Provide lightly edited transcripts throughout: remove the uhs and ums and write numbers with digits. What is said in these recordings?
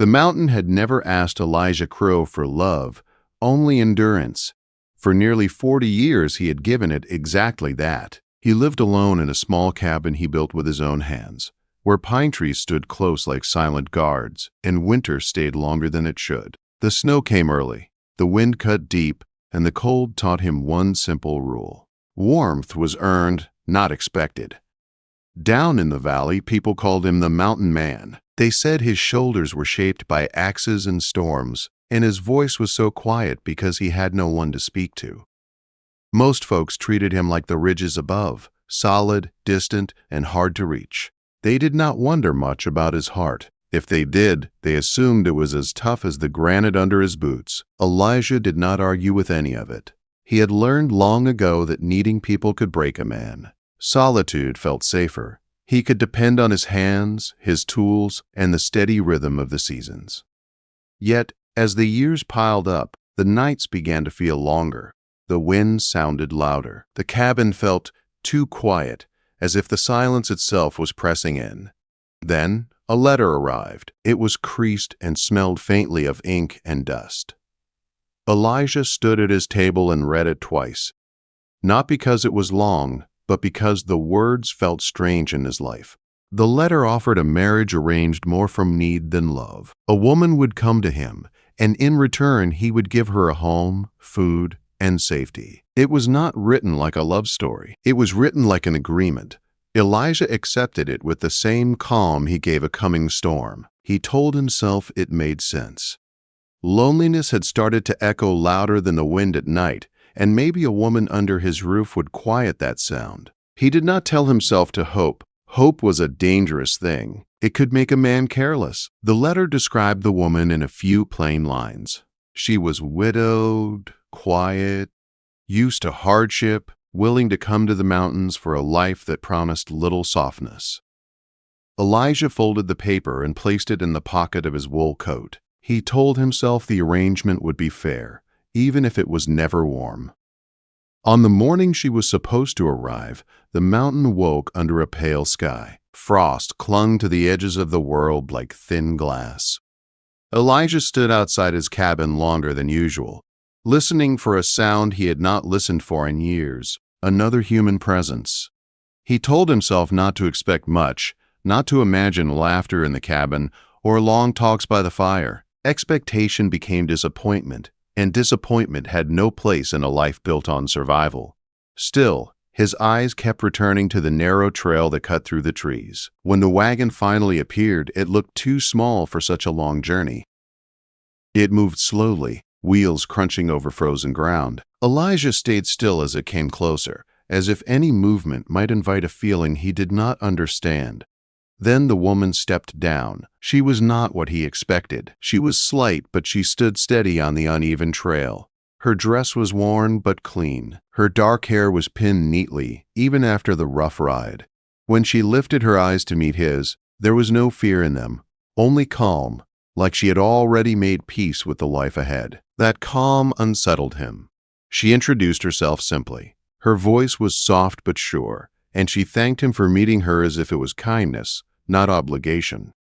The mountain had never asked Elias Crowe for love, only endurance. For nearly 40 years he had given it exactly that. He lived alone in a small cabin he built with his own hands, where pine trees stood close like silent guards, and winter stayed longer than it should. The snow came early, the wind cut deep, and the cold taught him one simple rule. Warmth was earned, not expected. Down in the valley, people called him the mountain man. They said his shoulders were shaped by axes and storms, and his voice was so quiet because he had no one to speak to. Most folks treated him like the ridges above, solid, distant, and hard to reach. They did not wonder much about his heart. If they did, they assumed it was as tough as the granite under his boots. Elijah did not argue with any of it. He had learned long ago that needing people could break a man. Solitude felt safer. He could depend on his hands, his tools, and the steady rhythm of the seasons. Yet, as the years piled up, the nights began to feel longer. The wind sounded louder. The cabin felt too quiet, as if the silence itself was pressing in. Then, a letter arrived. It was creased and smelled faintly of ink and dust. Elijah stood at his table and read it twice, not because it was long, but because the words felt strange in his life. The letter offered a marriage arranged more from need than love. A woman would come to him, and in return he would give her a home, food, and safety. It was not written like a love story. It was written like an agreement. Elijah accepted it with the same calm he gave a coming storm. He told himself it made sense. Loneliness had started to echo louder than the wind at night, and maybe a woman under his roof would quiet that sound. He did not tell himself to hope. Hope was a dangerous thing. It could make a man careless. The letter described the woman in a few plain lines. She was widowed, quiet, used to hardship, willing to come to the mountains for a life that promised little softness. Elijah folded the paper and placed it in the pocket of his wool coat. He told himself the arrangement would be fair, even if it was never warm. On the morning she was supposed to arrive, the mountain woke under a pale sky. Frost clung to the edges of the world like thin glass. Elijah stood outside his cabin longer than usual, listening for a sound he had not listened for in years, another human presence. He told himself not to expect much, not to imagine laughter in the cabin or long talks by the fire. Expectation became disappointment, and disappointment had no place in a life built on survival. Still, his eyes kept returning to the narrow trail that cut through the trees. When the wagon finally appeared, it looked too small for such a long journey. It moved slowly, wheels crunching over frozen ground. Elijah stayed still as it came closer, as if any movement might invite a feeling he did not understand. Then the woman stepped down. She was not what he expected. She was slight, but she stood steady on the uneven trail. Her dress was worn but clean. Her dark hair was pinned neatly, even after the rough ride. When she lifted her eyes to meet his, there was no fear in them, only calm, like she had already made peace with the life ahead. That calm unsettled him. She introduced herself simply. Her voice was soft but sure, and she thanked him for meeting her as if it was kindness, not obligation.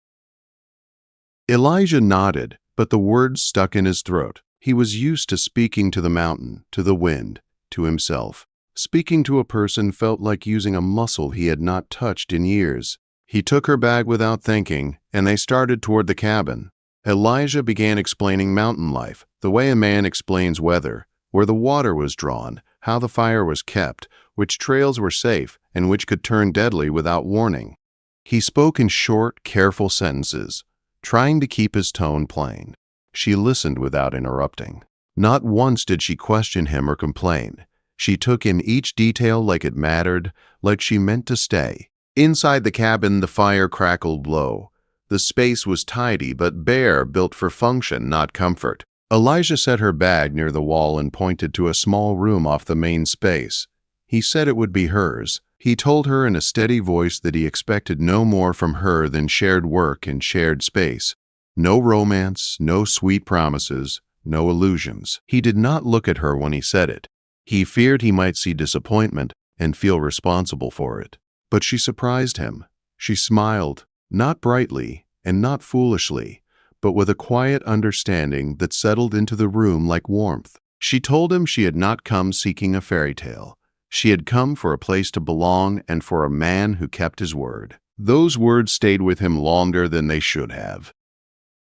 Elijah nodded, but the words stuck in his throat. He was used to speaking to the mountain, to the wind, to himself. Speaking to a person felt like using a muscle he had not touched in years. He took her bag without thinking, and they started toward the cabin. Elijah began explaining mountain life, the way a man explains weather, where the water was drawn, how the fire was kept, which trails were safe, and which could turn deadly without warning. He spoke in short, careful sentences, trying to keep his tone plain. She listened without interrupting. Not once did she question him or complain. She took in each detail like it mattered, like she meant to stay. Inside the cabin, the fire crackled low. The space was tidy but bare, built for function, not comfort. Elijah set her bag near the wall and pointed to a small room off the main space. He said it would be hers. He told her in a steady voice that he expected no more from her than shared work and shared space. No romance, no sweet promises, no illusions. He did not look at her when he said it. He feared he might see disappointment and feel responsible for it. But she surprised him. She smiled, not brightly and not foolishly, but with a quiet understanding that settled into the room like warmth. She told him she had not come seeking a fairy tale. She had come for a place to belong and for a man who kept his word. Those words stayed with him longer than they should have.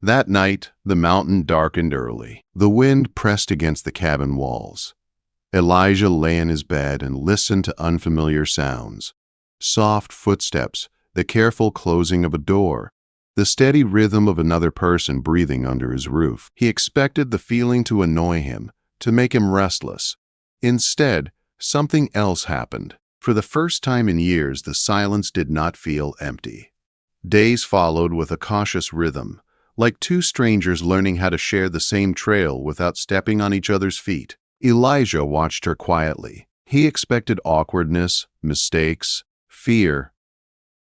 That night, the mountain darkened early. The wind pressed against the cabin walls. Elijah lay in his bed and listened to unfamiliar sounds. Soft footsteps, the careful closing of a door, the steady rhythm of another person breathing under his roof. He expected the feeling to annoy him, to make him restless. Instead, something else happened. For the first time in years, the silence did not feel empty. Days followed with a cautious rhythm, like two strangers learning how to share the same trail without stepping on each other's feet. Elijah watched her quietly. He expected awkwardness, mistakes, fear.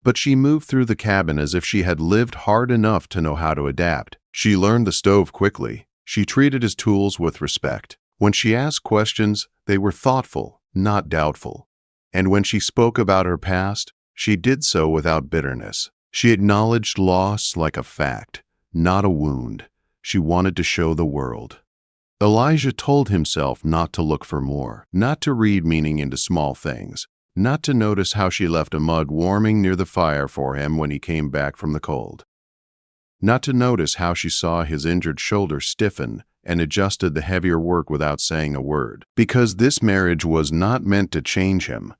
But she moved through the cabin as if she had lived hard enough to know how to adapt. She learned the stove quickly. She treated his tools with respect. When she asked questions, they were thoughtful, not doubtful. And when she spoke about her past, she did so without bitterness. She acknowledged loss like a fact, not a wound. She wanted to show the world. Elijah told himself not to look for more, not to read meaning into small things, not to notice how she left a mug warming near the fire for him when he came back from the cold, not to notice how she saw his injured shoulder stiffen and adjusted the heavier work without saying a word. Because this marriage was not meant to change him.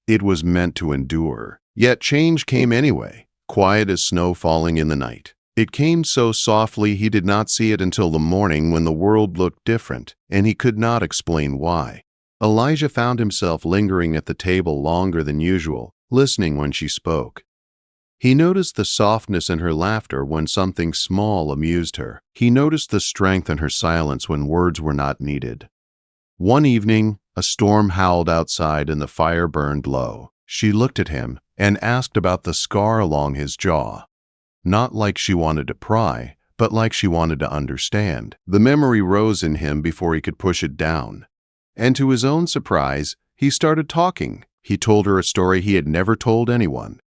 It was meant to endure. Yet change came anyway, quiet as snow falling in the night. It came so softly he did not see it until the morning when the world looked different, and he could not explain why. Elijah found himself lingering at the table longer than usual, listening when she spoke. He noticed the softness in her laughter when something small amused her. He noticed the strength in her silence when words were not needed. One evening, a storm howled outside and the fire burned low. She looked at him and asked about the scar along his jaw. Not like she wanted to pry, but like she wanted to understand. The memory rose in him before he could push it down. And to his own surprise, he started talking. He told her a story he had never told anyone.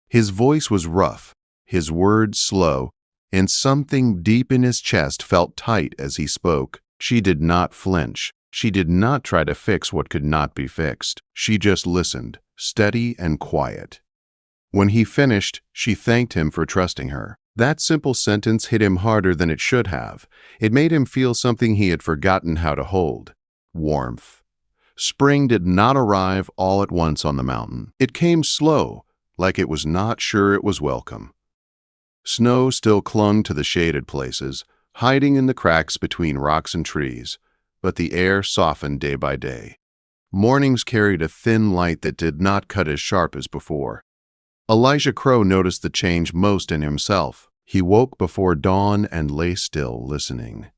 His voice was rough, his words slow, and something deep in his chest felt tight as he spoke. She did not flinch. She did not try to fix what could not be fixed. She just listened, steady and quiet. When he finished, she thanked him for trusting her. That simple sentence hit him harder than it should have. It made him feel something he had forgotten how to hold: warmth. Spring did not arrive all at once on the mountain. It came slow, like it was not sure it was welcome. Snow still clung to the shaded places, hiding in the cracks between rocks and trees, but the air softened day by day. Mornings carried a thin light that did not cut as sharp as before. Elias Crowe noticed the change most in himself. He woke before dawn and lay still, listening.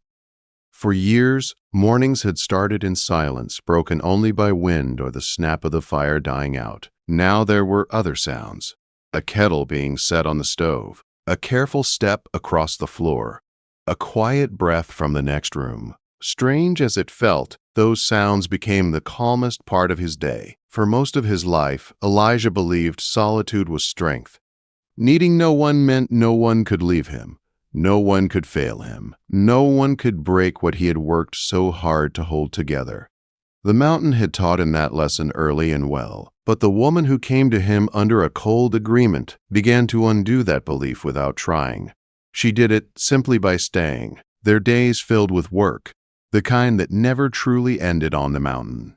For years, mornings had started in silence, broken only by wind or the snap of the fire dying out. Now there were other sounds: a kettle being set on the stove, a careful step across the floor, a quiet breath from the next room. Strange as it felt, those sounds became the calmest part of his day. For most of his life, Elijah believed solitude was strength. Needing no one meant no one could leave him. No one could fail him. No one could break what he had worked so hard to hold together. The mountain had taught him that lesson early and well, but the woman who came to him under a cold agreement began to undo that belief without trying. She did it simply by staying, their days filled with work, the kind that never truly ended on the mountain.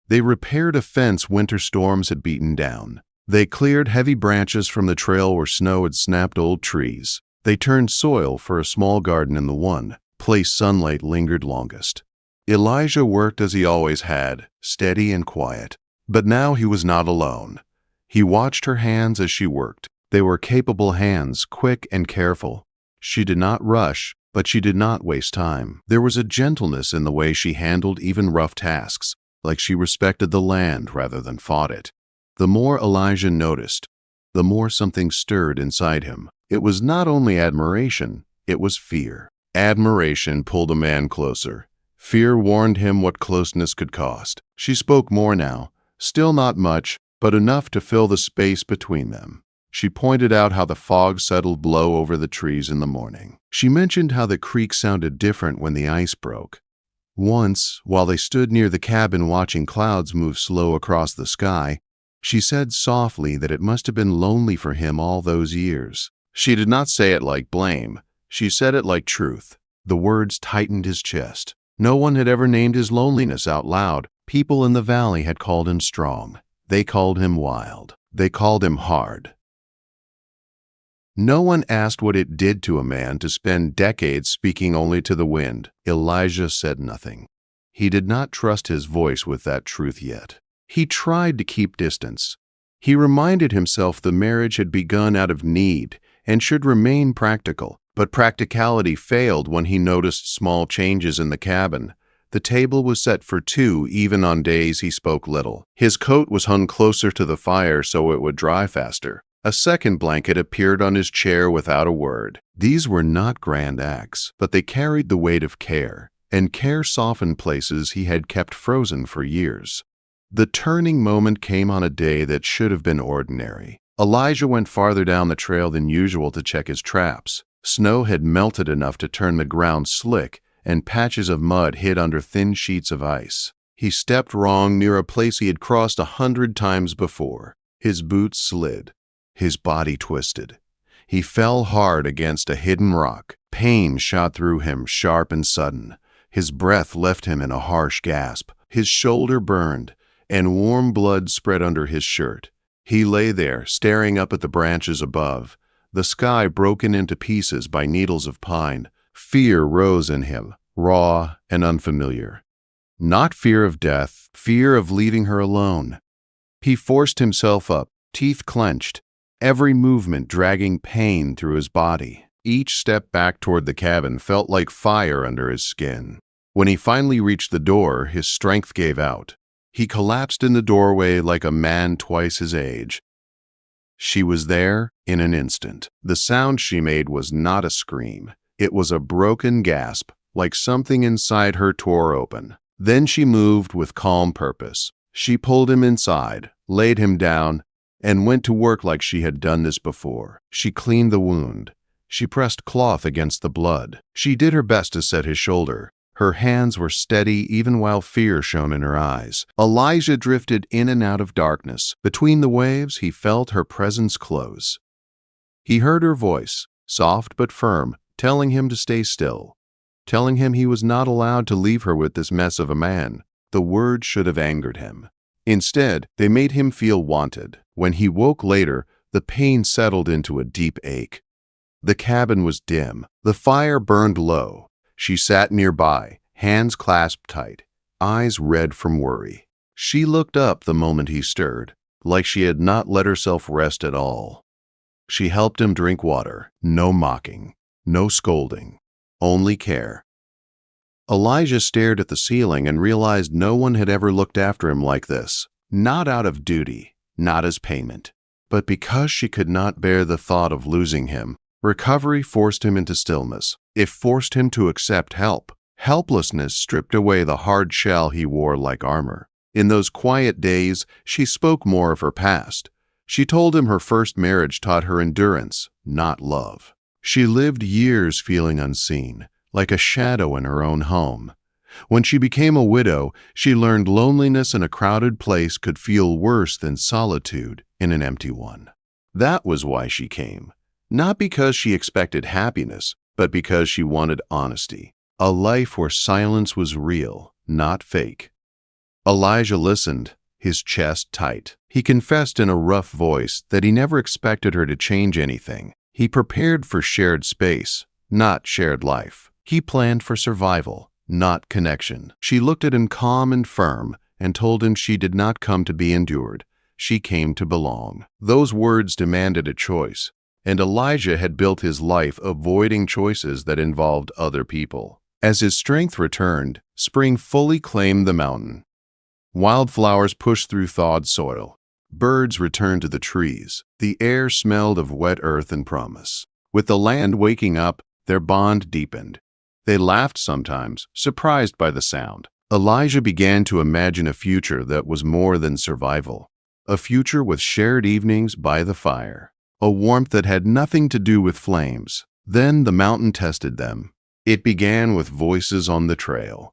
They repaired a fence winter storms had beaten down. They cleared heavy branches from the trail where snow had snapped old trees. They turned soil for a small garden in the one place sunlight lingered longest. Elijah worked as he always had, steady and quiet. But now he was not alone. He watched her hands as she worked. They were capable hands, quick and careful. She did not rush, but she did not waste time. There was a gentleness in the way she handled even rough tasks, like she respected the land rather than fought it. The more Elijah noticed, the more something stirred inside him. It was not only admiration, it was fear. Admiration pulled a man closer. Fear warned him what closeness could cost. She spoke more now, still not much, but enough to fill the space between them. She pointed out how the fog settled low over the trees in the morning. She mentioned how the creek sounded different when the ice broke. Once, while they stood near the cabin watching clouds move slow across the sky, she said softly that it must have been lonely for him all those years. She did not say it like blame. She said it like truth. The words tightened his chest. No one had ever named his loneliness out loud. People in the valley had called him strong. They called him wild. They called him hard. No one asked what it did to a man to spend decades speaking only to the wind. Elijah said nothing. He did not trust his voice with that truth yet. He tried to keep distance. He reminded himself the marriage had begun out of need and should remain practical. But practicality failed when he noticed small changes in the cabin. The table was set for two even on days he spoke little. His coat was hung closer to the fire so it would dry faster. A second blanket appeared on his chair without a word. These were not grand acts, but they carried the weight of care, and care softened places he had kept frozen for years. The turning moment came on a day that should have been ordinary. Elijah went farther down the trail than usual to check his traps. Snow had melted enough to turn the ground slick, and patches of mud hid under thin sheets of ice. He stepped wrong near a place he had crossed 100 times before. His boots slid. His body twisted. He fell hard against a hidden rock. Pain shot through him, sharp and sudden. His breath left him in a harsh gasp. His shoulder burned, and warm blood spread under his shirt. He lay there, staring up at the branches above, the sky broken into pieces by needles of pine. Fear rose in him, raw and unfamiliar. Not fear of death, fear of leaving her alone. He forced himself up, teeth clenched, every movement dragging pain through his body. Each step back toward the cabin felt like fire under his skin. When he finally reached the door, his strength gave out. He collapsed in the doorway like a man twice his age. She was there in an instant. The sound she made was not a scream. It was a broken gasp, like something inside her tore open. Then she moved with calm purpose. She pulled him inside, laid him down, and went to work like she had done this before. She cleaned the wound. She pressed cloth against the blood. She did her best to set his shoulder. Her hands were steady even while fear shone in her eyes. Elijah drifted in and out of darkness. Between the waves, he felt her presence close. He heard her voice, soft but firm, telling him to stay still, telling him he was not allowed to leave her with this mess of a man. The words should have angered him. Instead, they made him feel wanted. When he woke later, the pain settled into a deep ache. The cabin was dim. The fire burned low. She sat nearby, hands clasped tight, eyes red from worry. She looked up the moment he stirred, like she had not let herself rest at all. She helped him drink water. No mocking, no scolding, only care. Elijah stared at the ceiling and realized no one had ever looked after him like this. Not out of duty, not as payment, but because she could not bear the thought of losing him. Recovery forced him into stillness. It forced him to accept help. Helplessness stripped away the hard shell he wore like armor. In those quiet days, she spoke more of her past. She told him her first marriage taught her endurance, not love. She lived years feeling unseen, like a shadow in her own home. When she became a widow, she learned loneliness in a crowded place could feel worse than solitude in an empty one. That was why she came. Not because she expected happiness, but because she wanted honesty. A life where silence was real, not fake. Elijah listened, his chest tight. He confessed in a rough voice that he never expected her to change anything. He prepared for shared space, not shared life. He planned for survival, not connection. She looked at him calm and firm and told him she did not come to be endured. She came to belong. Those words demanded a choice. And Elijah had built his life avoiding choices that involved other people. As his strength returned, spring fully claimed the mountain. Wildflowers pushed through thawed soil. Birds returned to the trees. The air smelled of wet earth and promise. With the land waking up, their bond deepened. They laughed sometimes, surprised by the sound. Elijah began to imagine a future that was more than survival. A future with shared evenings by the fire. a warmth that had nothing to do with flames. Then the mountain tested them. It began with voices on the trail.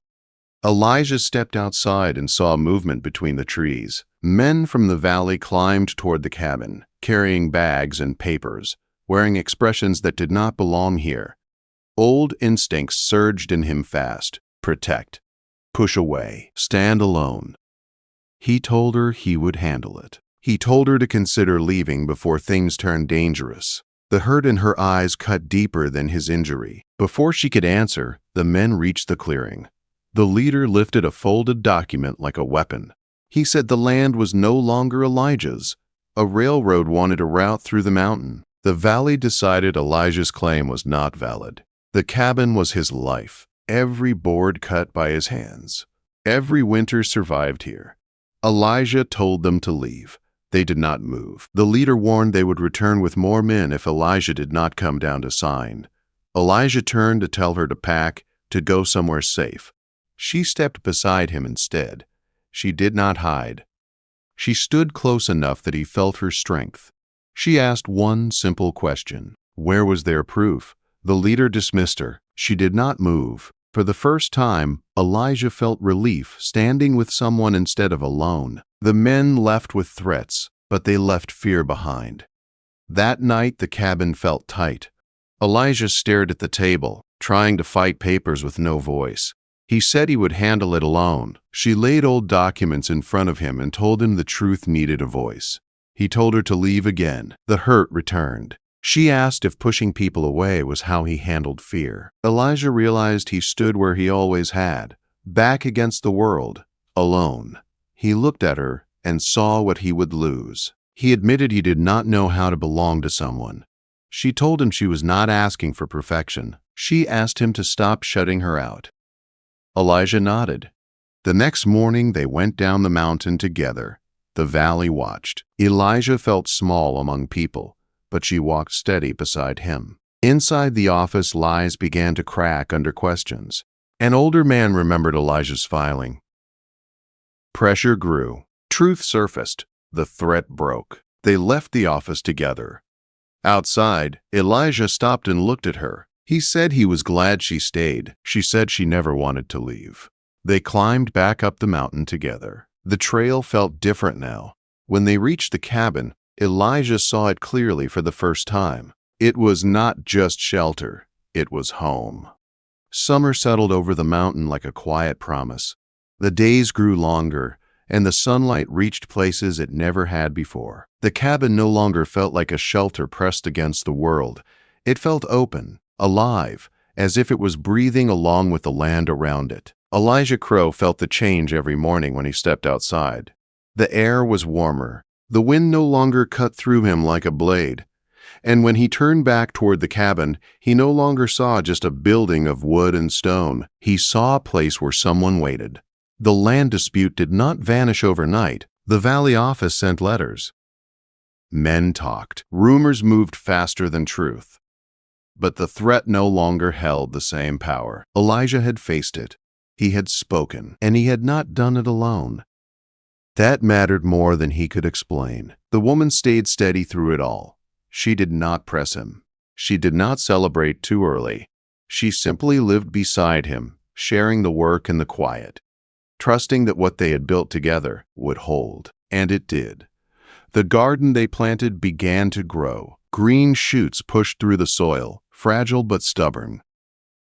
Elijah stepped outside and saw movement between the trees. Men from the valley climbed toward the cabin, carrying bags and papers, wearing expressions that did not belong here. Old instincts surged in him fast. Protect. Push away. Stand alone. He told her he would handle it. He told her to consider leaving before things turned dangerous. The hurt in her eyes cut deeper than his injury. Before she could answer, the men reached the clearing. The leader lifted a folded document like a weapon. He said the land was no longer Elijah's. A railroad wanted a route through the mountain. The valley decided Elijah's claim was not valid. The cabin was his life. Every board cut by his hands. Every winter survived here. Elijah told them to leave. They did not move. The leader warned they would return with more men if Elijah did not come down to sign. Elijah turned to tell her to pack, to go somewhere safe. She stepped beside him instead. She did not hide. She stood close enough that he felt her strength. She asked one simple question. Where was their proof? The leader dismissed her. She did not move. For the first time, Elijah felt relief standing with someone instead of alone. The men left with threats, but they left fear behind. That night, the cabin felt tight. Elijah stared at the table, trying to fight papers with no voice. He said he would handle it alone. She laid old documents in front of him and told him the truth needed a voice. He told her to leave again. The hurt returned. She asked if pushing people away was how he handled fear. Elijah realized he stood where he always had, back against the world, alone. He looked at her and saw what he would lose. He admitted he did not know how to belong to someone. She told him she was not asking for perfection. She asked him to stop shutting her out. Elijah nodded. The next morning they went down the mountain together. The valley watched. Elijah felt small among people, but she walked steady beside him. Inside the office, lies began to crack under questions. An older man remembered Elijah's filing. Pressure grew. Truth surfaced. The threat broke. They left the office together. Outside, Elijah stopped and looked at her. He said he was glad she stayed. She said she never wanted to leave. They climbed back up the mountain together. The trail felt different now. When they reached the cabin, Elijah saw it clearly for the first time. It was not just shelter. It was home. Summer settled over the mountain like a quiet promise. The days grew longer, and the sunlight reached places it never had before. The cabin no longer felt like a shelter pressed against the world. It felt open, alive, as if it was breathing along with the land around it. Elias Crowe felt the change every morning when he stepped outside. The air was warmer. The wind no longer cut through him like a blade. And when he turned back toward the cabin, he no longer saw just a building of wood and stone. He saw a place where someone waited. The land dispute did not vanish overnight. The valley office sent letters. Men talked. Rumors moved faster than truth. But the threat no longer held the same power. Elijah had faced it. He had spoken, and he had not done it alone. That mattered more than he could explain. The woman stayed steady through it all. She did not press him. She did not celebrate too early. She simply lived beside him, sharing the work and the quiet, trusting that what they had built together would hold. And it did. The garden they planted began to grow. Green shoots pushed through the soil, fragile but stubborn.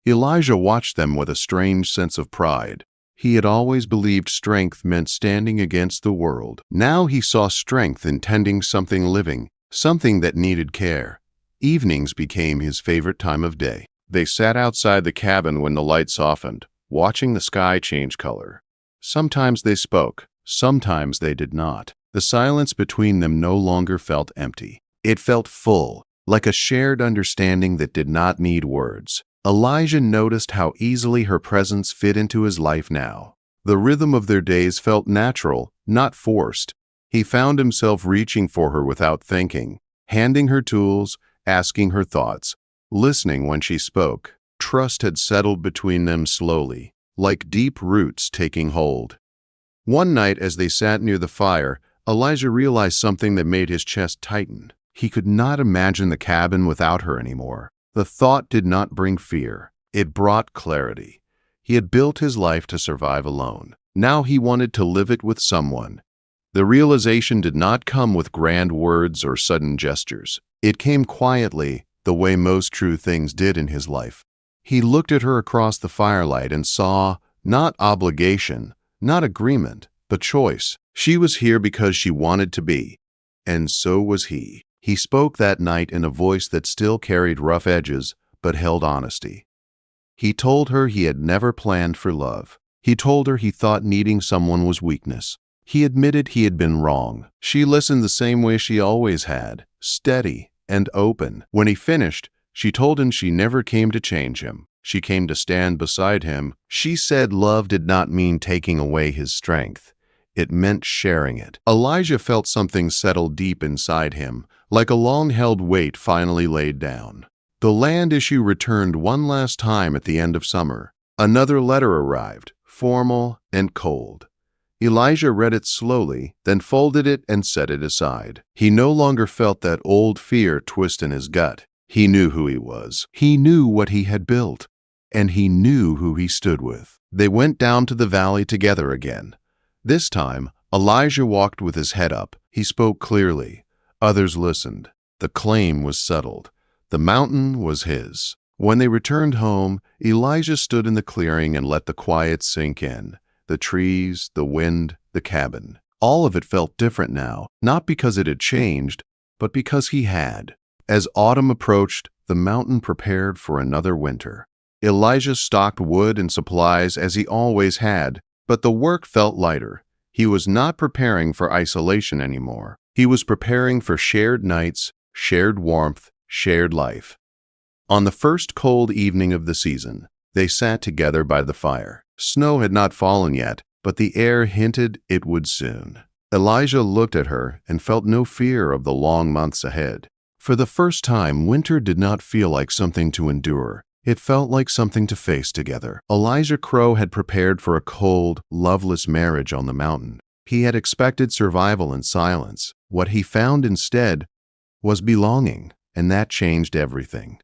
Elijah watched them with a strange sense of pride. He had always believed strength meant standing against the world. Now he saw strength in tending something living, something that needed care. Evenings became his favorite time of day. They sat outside the cabin when the light softened, watching the sky change color. Sometimes they spoke, sometimes they did not. The silence between them no longer felt empty. It felt full, like a shared understanding that did not need words. Elijah noticed how easily her presence fit into his life now. The rhythm of their days felt natural, not forced. He found himself reaching for her without thinking, handing her tools, asking her thoughts, listening when she spoke. Trust had settled between them slowly, like deep roots taking hold. One night as they sat near the fire, Elijah realized something that made his chest tighten. He could not imagine the cabin without her anymore. The thought did not bring fear. It brought clarity. He had built his life to survive alone. Now he wanted to live it with someone. The realization did not come with grand words or sudden gestures. It came quietly, the way most true things did in his life. He looked at her across the firelight and saw, not obligation, not agreement, but choice. She was here because she wanted to be, and so was he. He spoke that night in a voice that still carried rough edges, but held honesty. He told her he had never planned for love. He told her he thought needing someone was weakness. He admitted he had been wrong. She listened the same way she always had, steady and open. When he finished, she told him she never came to change him. She came to stand beside him. She said love did not mean taking away his strength. It meant sharing it. Elijah felt something settle deep inside him, like a long-held weight finally laid down. The land issue returned one last time at the end of summer. Another letter arrived, formal and cold. Elijah read it slowly, then folded it and set it aside. He no longer felt that old fear twist in his gut. He knew who he was. He knew what he had built. And he knew who he stood with. They went down to the valley together again. This time, Elijah walked with his head up. He spoke clearly. Others listened. The claim was settled. The mountain was his. When they returned home, Elijah stood in the clearing and let the quiet sink in. The trees, the wind, the cabin. All of it felt different now, not because it had changed, but because he had. As autumn approached, the mountain prepared for another winter. Elijah stocked wood and supplies as he always had, but the work felt lighter. He was not preparing for isolation anymore. He was preparing for shared nights, shared warmth, shared life. On the first cold evening of the season, they sat together by the fire. Snow had not fallen yet, but the air hinted it would soon. Elijah looked at her and felt no fear of the long months ahead. For the first time, winter did not feel like something to endure. It felt like something to face together. Elias Crowe had prepared for a cold, loveless marriage on the mountain. He had expected survival and silence. What he found instead was belonging, and that changed everything.